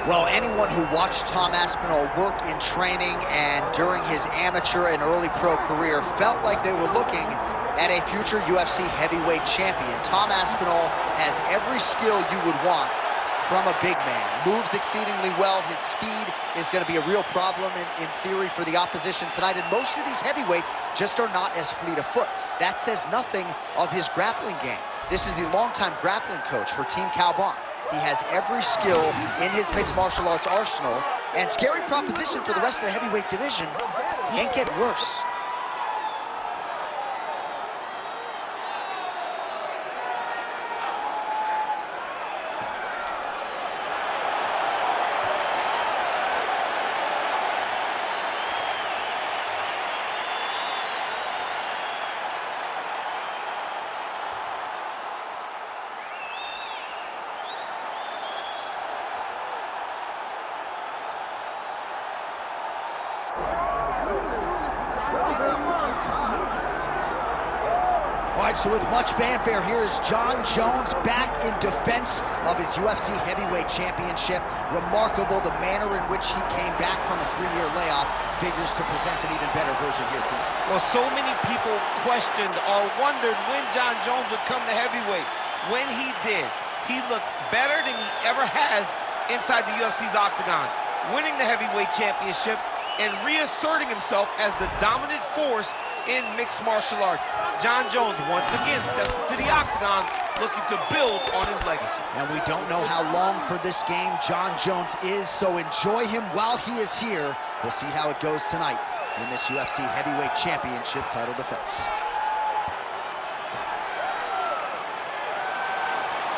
Well, anyone who watched Tom Aspinall work in training and during his amateur and early pro career felt like they were looking at a future UFC heavyweight champion. Tom Aspinall has every skill you would want from a big man. Moves exceedingly well. His speed is going to be a real problem in theory for the opposition tonight. And most of these heavyweights just are not as fleet of foot. That says nothing of his grappling game. This is the longtime grappling coach for Team Calbon. He has every skill in his mixed martial arts arsenal, and scary proposition for the rest of the heavyweight division. He ain't get worse. So with much fanfare, here is Jon Jones back in defense of his UFC heavyweight championship. Remarkable the manner in which he came back from a 3-year layoff figures to present an even better version here tonight. Well, so many people questioned or wondered when Jon Jones would come to heavyweight. When he did, he looked better than he ever has inside the UFC's octagon, winning the heavyweight championship and reasserting himself as the dominant force in mixed martial arts. Jon Jones once again steps into the octagon looking to build on his legacy. And we don't know how long for this game Jon Jones is, so enjoy him while he is here. We'll see how it goes tonight in this UFC heavyweight championship title defense.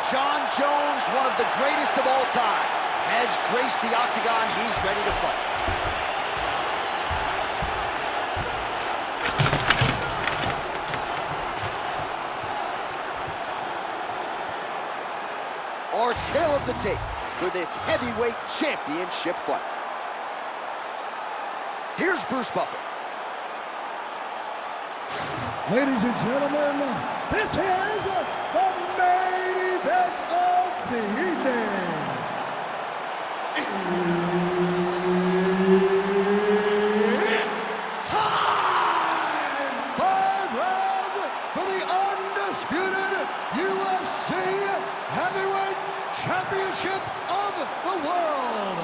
Jon Jones, one of the greatest of all time, has graced the octagon. He's ready to fight. Our tale of the tape for this heavyweight championship fight. Here's Bruce Buffer. Ladies and gentlemen, this is the main event of the evening. It's time! 5 rounds for the undisputed UFC heavyweight championship of the world.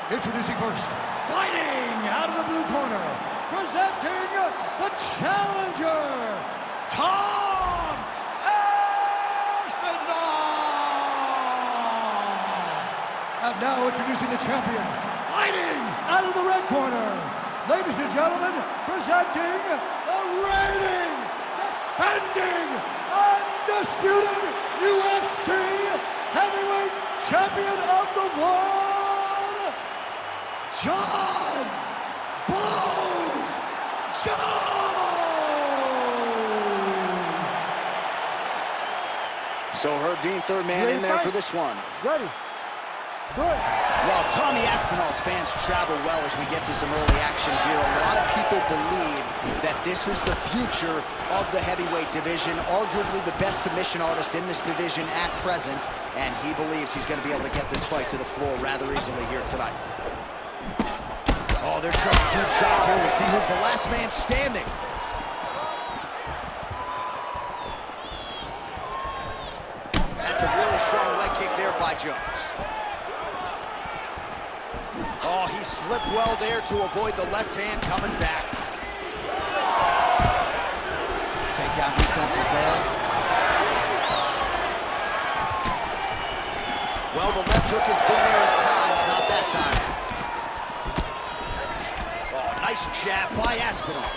Introducing first, fighting out of the blue corner, presenting the challenger, Tom Aspinall. And now introducing the champion, fighting out of the red corner, ladies and gentlemen, presenting the reigning, defending, undisputed UFC heavyweight champion of the world, Jon Bones Jones! So Herb Dean, third man in there for this one. Ready. Good. Well, Tommy Aspinall's fans travel well as we get to some early action here. A lot of people believe that this is the future of the heavyweight division, arguably the best submission artist in this division at present, and he believes he's going to be able to get this fight to the floor rather easily here tonight. Oh, they're trying huge shots here. We'll see who's the last man standing. That's a really strong leg kick there by Jones. Oh, he slipped well there to avoid the left hand coming back. Takedown defense is there. Well, the left hook has been there at times, not that time. Oh, nice jab by Aspinall.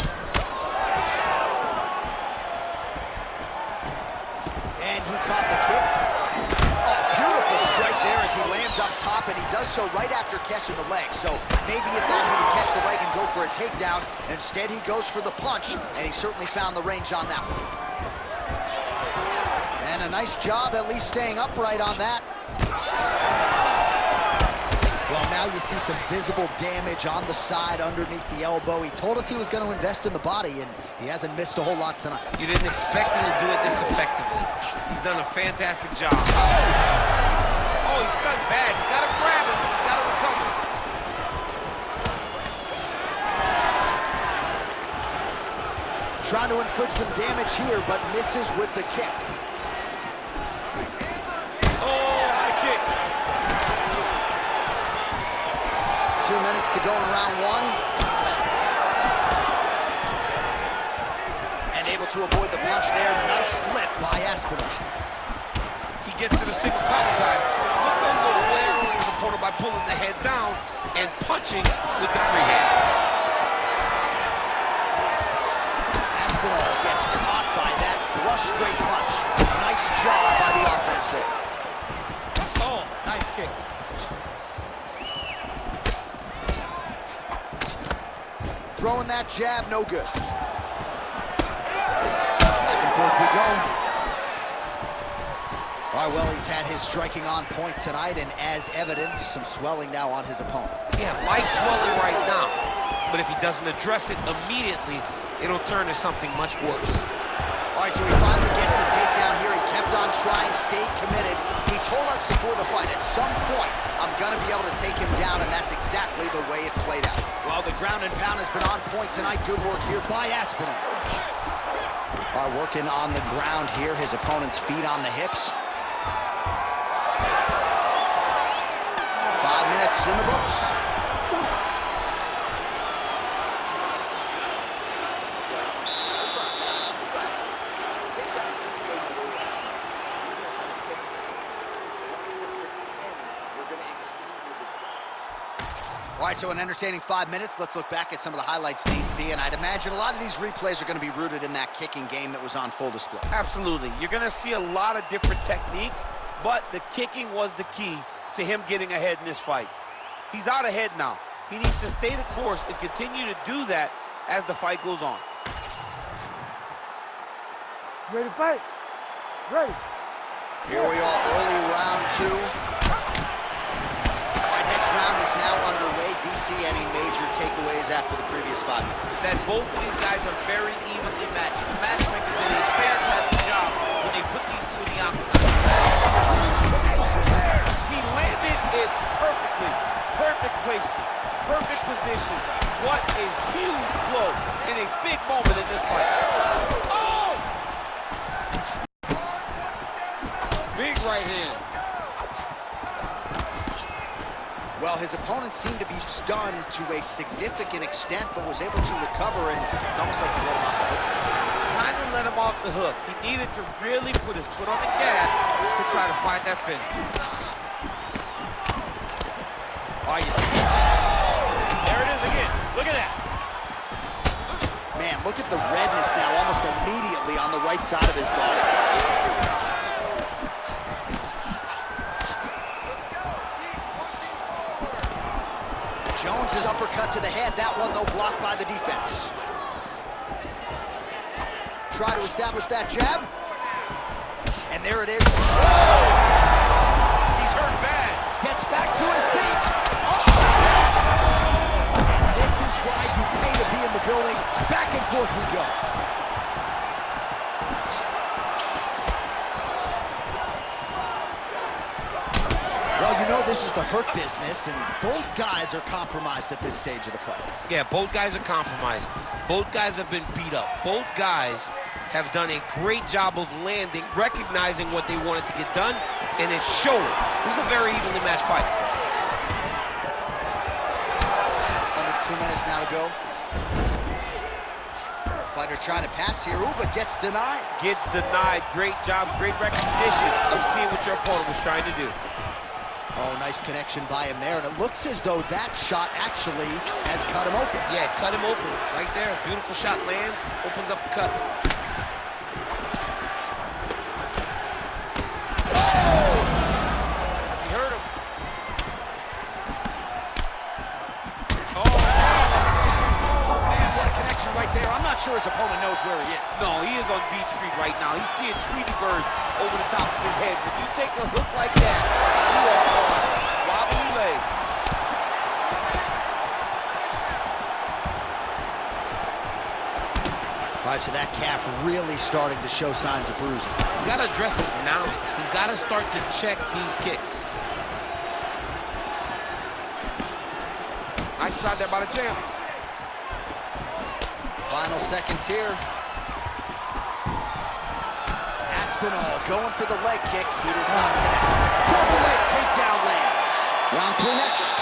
And he caught the kick. Oh, beautiful strike there as he lands up top, and he does so right after catching the leg. So maybe you thought he would catch the leg and go for a takedown. Instead, he goes for the punch, and he certainly found the range on that one. And a nice job at least staying upright on that. Well, now you see some visible damage on the side underneath the elbow. He told us he was going to invest in the body, and he hasn't missed a whole lot tonight. You didn't expect him to do it this effectively. He's done a fantastic job. Oh, he's done bad. He's got to grab him. He's got to Trying to inflict some damage here, but misses with the kick. Oh, high kick. 2 minutes to go in round one. And able to avoid the punch there. Nice slip by Aspinall. He gets to the single collar time. Look for him to wear on his opponent by pulling the head down and punching with the free hand. Aspinall gets caught by that flush straight punch. Nice job by the offense there. Oh, nice kick. Throwing that jab, no good. Back and forth we go. All right, well, he's had his striking on point tonight, and as evidence, some swelling now on his opponent. Yeah, light swelling right now, but if he doesn't address it immediately, it'll turn to something much worse. All right, so he finally gets the takedown here. He kept on trying, stayed committed. He told us before the fight, at some point, I'm gonna be able to take him down, and that's exactly the way it played out. Well, the ground and pound has been on point tonight. Good work here by Aspinall. All right, working on the ground here. His opponent's feet on the hips. 5 minutes in the books. All right, so an entertaining 5 minutes. Let's look back at some of the highlights, DC, and I'd imagine a lot of these replays are going to be rooted in that kicking game that was on full display. Absolutely. You're going to see a lot of different techniques, but the kicking was the key to him getting ahead in this fight. He's out ahead now. He needs to stay the course and continue to do that as the fight goes on. Ready to fight? Ready. Here we are, early round two. All right, next round is now underway. DC, any major takeaways after the previous 5 minutes? That both of these guys are very evenly matched. The matchmaker did a fantastic job when they put these two in the octagon. He landed it perfectly. Perfect placement. Perfect position. What a huge blow in a big moment in this fight. Oh! Big right hand. Well, his opponent seemed to be stunned to a significant extent, but was able to recover, and it's almost like he let him off the hook. Kind of let him off the hook. He needed to really put his foot on the gas to try to find that finish. Oh, you see. There it is again. Look at that. Man, look at the redness now, almost immediately on the right side of his body. Jones's uppercut to the head. That one, though, blocked by the defense. Try to establish that jab. And there it is. Oh! He's hurt bad. Gets back to his feet. And this is why you pay to be in the building. Back and forth we go. Well, you know this is the hurt business, and both guys are compromised at this stage of the fight. Yeah, both guys are compromised. Both guys have been beat up. Both guys have done a great job of landing, recognizing what they wanted to get done, and it's showing. This is a very evenly matched fight. Under 2 minutes now to go. Fighter trying to pass here, ooh, but gets denied. Gets denied. Great job, great recognition of seeing what your opponent was trying to do. Oh, nice connection by him there, and it looks as though that shot actually has cut him open. Yeah, it cut him open right there. Beautiful shot lands, opens up the cut. Oh! He hurt him. Oh! Oh, man, what a connection right there. I'm not sure his opponent knows where he is. No, he is on Beach Street right now. He's seeing Tweety birds over the top of his head. When you take a hook like that, you are on wobbly legs. All right, so that calf really starting to show signs of bruising. He's got to address it now. He's got to start to check these kicks. Nice shot there by the champ. Final seconds here. Aspinall going for the leg kick. He does not connect. Double leg takedown lands. Round 3 next.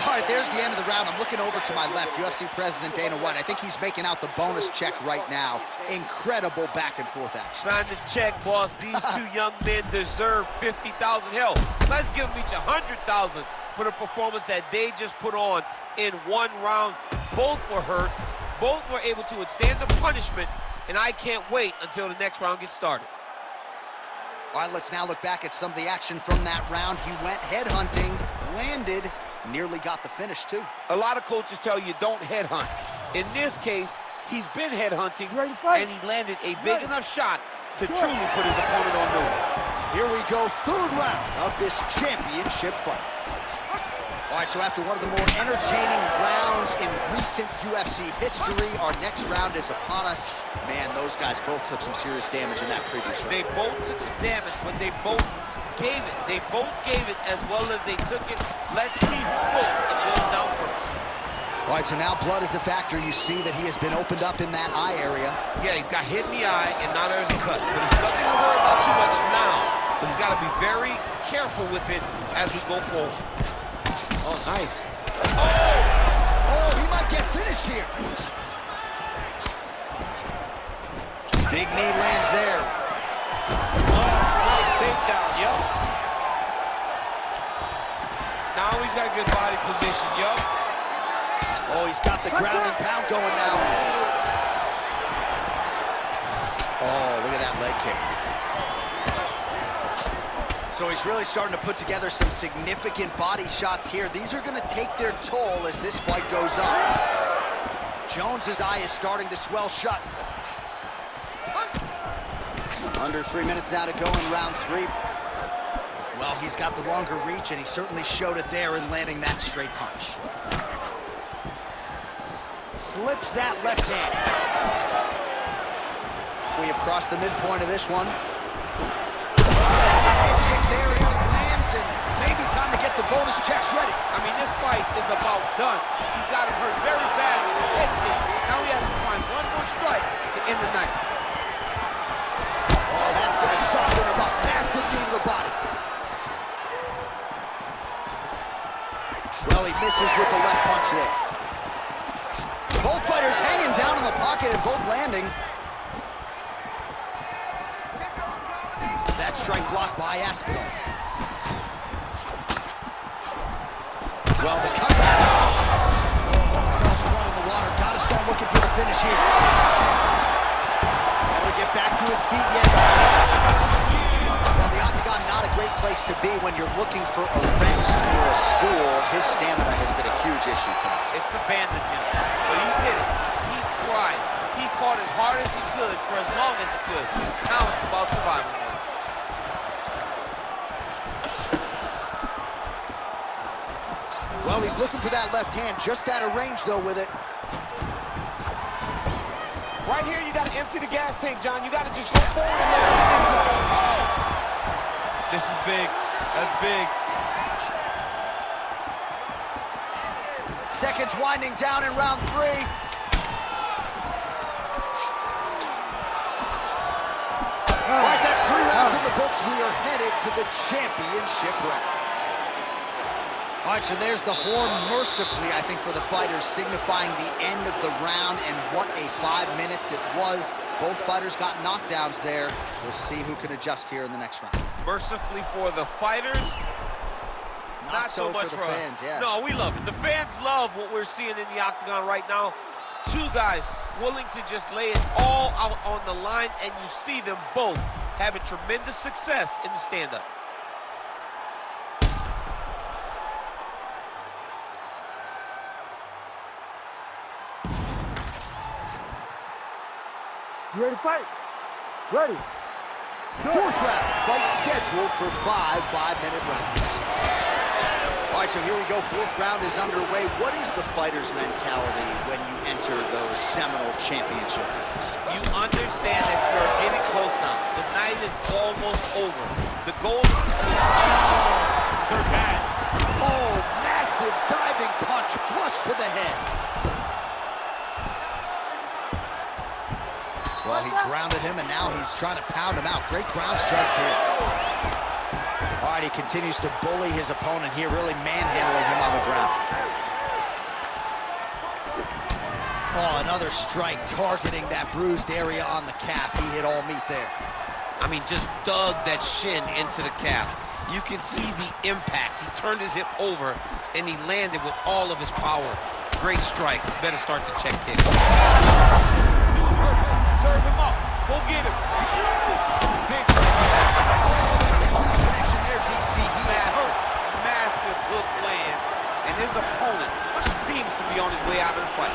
All right, there's the end of the round. I'm looking over to my left, UFC President Dana White. I think he's making out the bonus check right now. Incredible back and forth action. Sign the check, boss. These two young men deserve 50,000. Hell, let's give them each 100,000 for the performance that they just put on in one round. Both were hurt. Both were able to withstand the punishment, and I can't wait until the next round gets started. All right, let's now look back at some of the action from that round. He went headhunting, landed, nearly got the finish, too. A lot of coaches tell you don't headhunt. In this case, he's been headhunting, and he landed a big enough shot to truly put his opponent on notice. Here we go, 3rd round of this championship fight. All right, so after one of the more entertaining rounds in recent UFC history, our next round is upon us. Man, those guys both took some serious damage in that previous round. They both took some damage, but they both gave it. They both gave it as well as they took it. Let's see who goes down first. All right, so now blood is a factor. You see that he has been opened up in that eye area. Yeah, he's got hit in the eye, and now there's a cut. But it's nothing to worry about too much now. But he's got to be very careful with it as we go forward. Oh, nice. Oh, he might get finished here. Big knee lands there. Nice takedown, yep. Now he's got a good body position, yep. Oh, he's got the ground and pound going now. Oh, look at that leg kick. So he's really starting to put together some significant body shots here. These are going to take their toll as this fight goes on. Jones's eye is starting to swell shut. Under 3 minutes now to go in round 3. Well, he's got the longer reach, and he certainly showed it there in landing that straight punch. Slips that left hand. We have crossed the midpoint of this one. Kick there as it lands, and maybe time to get the bonus checks ready. I mean, this fight is about done. He's got him hurt very bad with his head kick. Now he has to find one more strike to end the night. Oh, that's going to soften him up. Massive knee to the body. Well, he misses with the left punch there. Both fighters hanging down in the pocket and both landing. That strike blocked by Aspinall. Well, the comeback. Oh, smells blood in the water. Got to start looking for the finish here. Never get back to his feet yet. Well, the octagon, not a great place to be when you're looking for a rest or a stool. His stamina has been a huge issue tonight. It's abandoned him, but he did it. He tried. He fought as hard as he could for as long as he could. Now it's about survival. Well, he's looking for that left hand, just out of range, though, with it. Right here, you got to empty the gas tank, John. You got to just go forward and let everything flow. This is big. That's big. Seconds winding down in round 3. All right, that's 3 rounds in the books. We are headed to the championship rounds. All right, so there's the horn mercifully, I think, for the fighters, signifying the end of the round, and what a 5 minutes it was. Both fighters got knockdowns there. We'll see who can adjust here in the next round. Mercifully for the fighters, not so much for fans, us. yeah. No, we love it. The fans love what we're seeing in the octagon right now. 2 guys willing to just lay it all out on the line, and you see them both having tremendous success in the stand-up. You ready to fight? Ready. 4th round, fight scheduled for 5 5-minute rounds. All right, so here we go. 4th round is underway. What is the fighter's mentality when you enter those seminal championship rounds? You understand that you're getting close now. The night is almost over. The goal is bad. Oh, massive diving punch, flush to the head. Well, he grounded him, and now he's trying to pound him out. Great ground strikes here. All right, he continues to bully his opponent here, really manhandling him on the ground. Oh, another strike targeting that bruised area on the calf. He hit all meat there. I mean, just dug that shin into the calf. You can see the impact. He turned his hip over, and he landed with all of his power. Great strike. Better start the check kick. Serve him up. Go get him. Connection there, DC. He is hurt. Massive hook lands, and his opponent seems to be on his way out of the fight.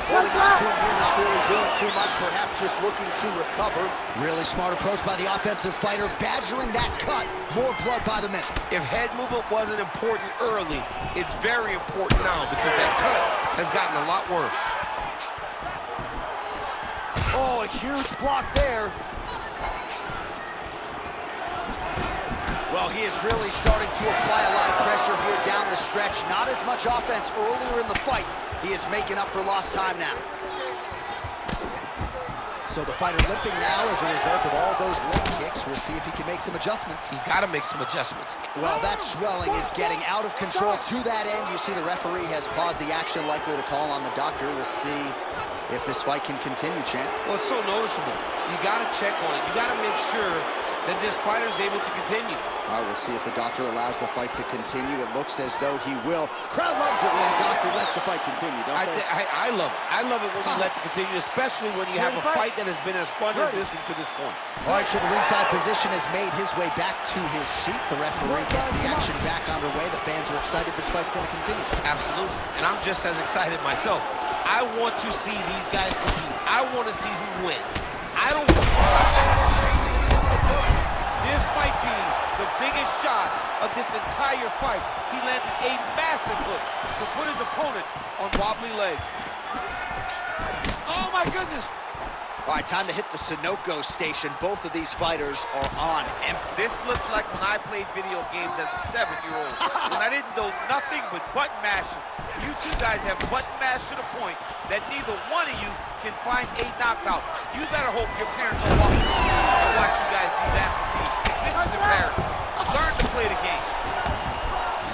Holding on to him here, not really doing too much, perhaps just looking to recover. Really smart approach by the offensive fighter, badgering that cut. More blood by the minute. If head movement wasn't important early, it's very important now because that cut has gotten a lot worse. Oh, a huge block there. Well, he is really starting to apply a lot of pressure here down the stretch. Not as much offense earlier in the fight. He is making up for lost time now. So the fighter limping now as a result of all those leg kicks. We'll see if he can make some adjustments. He's got to make some adjustments. Well, that swelling is getting out of control. To that end, you see the referee has paused the action, likely to call on the doctor. We'll see if this fight can continue, champ. Well, it's so noticeable. You got to check on it. You got to make sure that this fighter is able to continue. All right, we'll see if the doctor allows the fight to continue. It looks as though he will. Crowd loves it when the doctor lets the fight continue, don't they? I love it. I love it when he lets it continue, especially when you have a fight that has been as fun as this one to this point. All right, so the ringside position has made his way back to his seat. The referee gets the action back underway. The fans are excited this fight's going to continue. Absolutely, and I'm just as excited myself. I want to see these guys compete. I want to see who wins. I don't want... This might be the biggest shot of this entire fight. He landed a massive hook to put his opponent on wobbly legs. Oh my goodness! All right, time to hit the Sunoco station. Both of these fighters are on empty. This looks like when I played video games as a 7-year-old, when I didn't know nothing but button mashing. You two guys have button mashed to the point that neither one of you can find a knockout. You better hope your parents are walking and watch you guys do that for peace. This is embarrassing. Learn to play the game.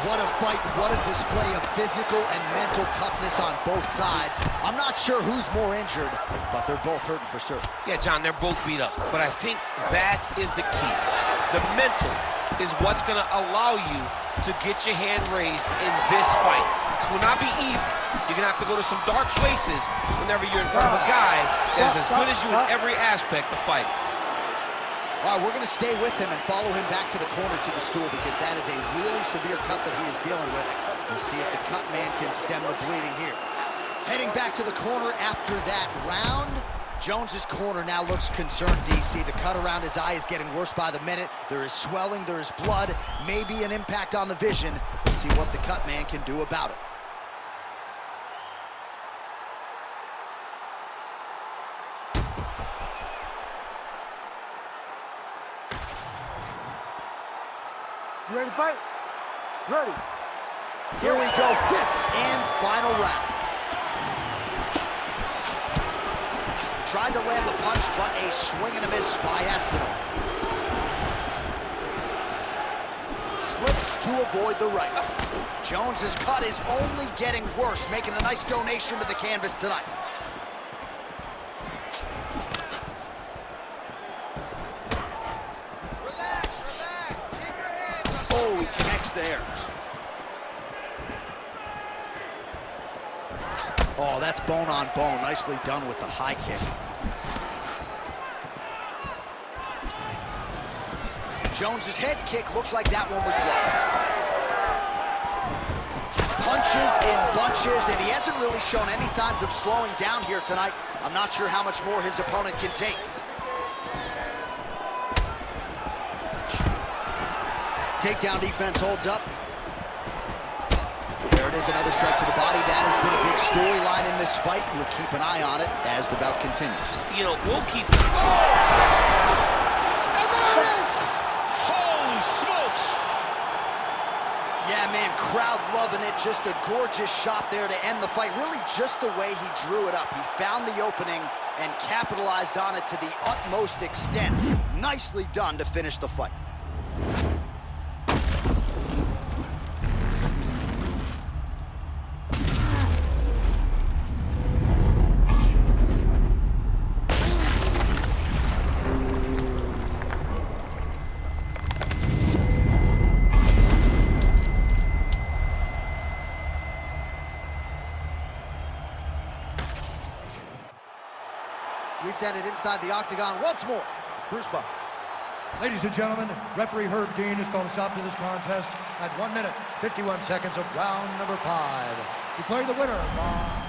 What a fight, what a display of physical and mental toughness on both sides. I'm not sure who's more injured, but they're both hurting for certain. Yeah, John, they're both beat up, but I think that is the key. The mental is what's going to allow you to get your hand raised in this fight. This will not be easy. You're going to have to go to some dark places whenever you're in front of a guy that is as good as you in every aspect of fight. All right, we're going to stay with him and follow him back to the corner to the stool because that is a really severe cut that he is dealing with. We'll see if the cut man can stem the bleeding here. Heading back to the corner after that round. Jones's corner now looks concerned, DC. The cut around his eye is getting worse by the minute. There is swelling, there is blood, maybe an impact on the vision. We'll see what the cut man can do about it. You ready to fight? Ready. Here we go, fifth and final round. Tried to land the punch, but a swing and a miss by Aspinall. Slips to avoid the right. Jones's cut is only getting worse, making a nice donation to the canvas tonight. Oh, he connects there. Oh, that's bone on bone. Nicely done with the high kick. Jones's head kick looked like that one was blocked. Punches in bunches, and he hasn't really shown any signs of slowing down here tonight. I'm not sure how much more his opponent can take. Takedown defense holds up. There it is, another strike to the body. That has been a big storyline in this fight. We'll keep an eye on it as the bout continues. You know, we'll keep... And there it is! Holy smokes! Yeah, man, crowd loving it. Just a gorgeous shot there to end the fight. Really just the way he drew it up. He found the opening and capitalized on it to the utmost extent. Nicely done to finish the fight. We send it inside the octagon once more. Bruce Buffer. Ladies and gentlemen, referee Herb Dean has called a stop to this contest at 1 minute, 51 seconds of round number 5. Declaring the winner by